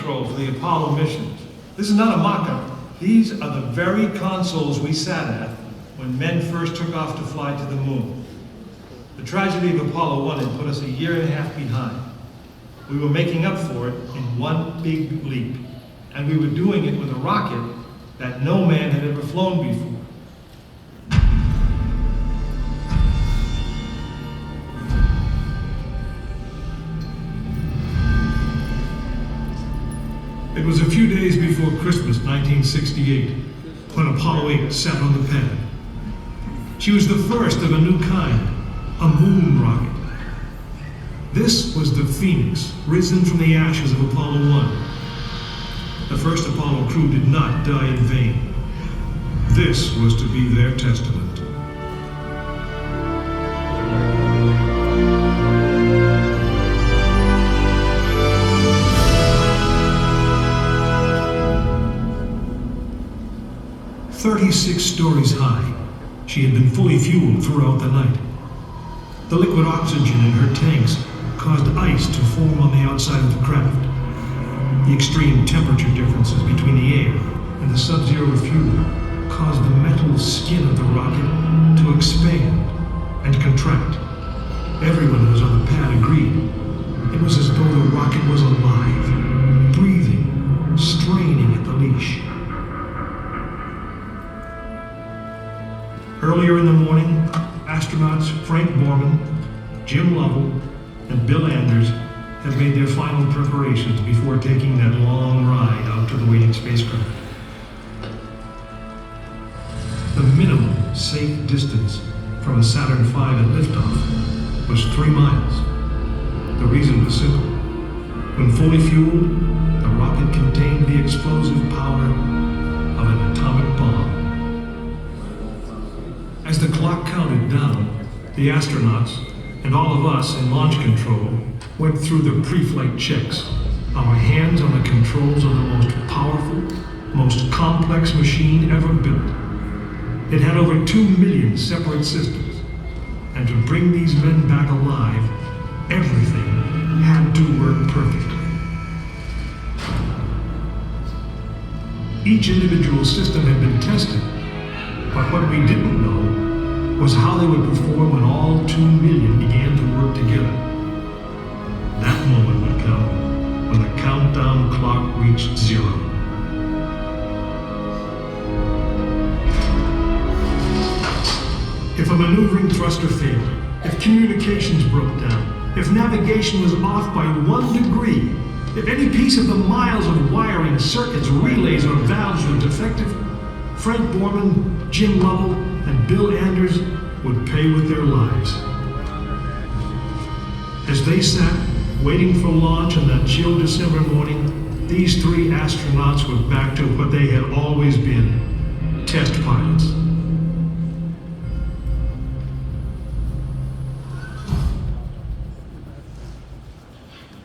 control for the Apollo missions. This is not a mock-up. These are the very consoles we sat at when men first took off to fly to the moon. The tragedy of Apollo 1 had put us a year and a half behind. We were making up for it in one big leap, and we were doing it with a rocket that no man had ever flown before. It was a few days before Christmas, 1968, when Apollo 8 sat on the pad. She was the first of a new kind, a moon rocket. This was the Phoenix, risen from the ashes of Apollo 1. The first Apollo crew did not die in vain. This was to be their testament. "36 stories high, she had been fully fueled throughout the night. The liquid oxygen in her tanks caused ice to form on the outside of the craft. The extreme temperature differences between the air and the sub-zero fuel caused the metal skin of the rocket to expand and contract. Everyone who was on the pad agreed. It was as though the rocket was alive, breathing, straining at the leash. Earlier in the morning, astronauts Frank Borman, Jim Lovell, and Bill Anders had made their final preparations before taking that long ride out to the waiting spacecraft. The minimum safe distance from a Saturn V at liftoff was 3 miles. The reason was simple. When fully fueled, the rocket contained the explosive power of an atomic bomb. As the clock counted down, the astronauts and all of us in launch control went through the pre-flight checks, our hands on the controls of the most powerful, most complex machine ever built. It had over 2 million separate systems, and to bring these men back alive, everything had to work perfectly. Each individual system had been tested, but what we didn't know was how they would perform when all 2 million began to work together. That moment would come when the countdown clock reached 0. If a maneuvering thruster failed, if communications broke down, if navigation was off by 1 degree, if any piece of the miles of wiring, circuits, relays, or valves were defective, Frank Borman, Jim Lovell, and Bill Anders would pay with their lives. As they sat, waiting for launch on that chill December morning, these 3 astronauts were back to what they had always been, test pilots.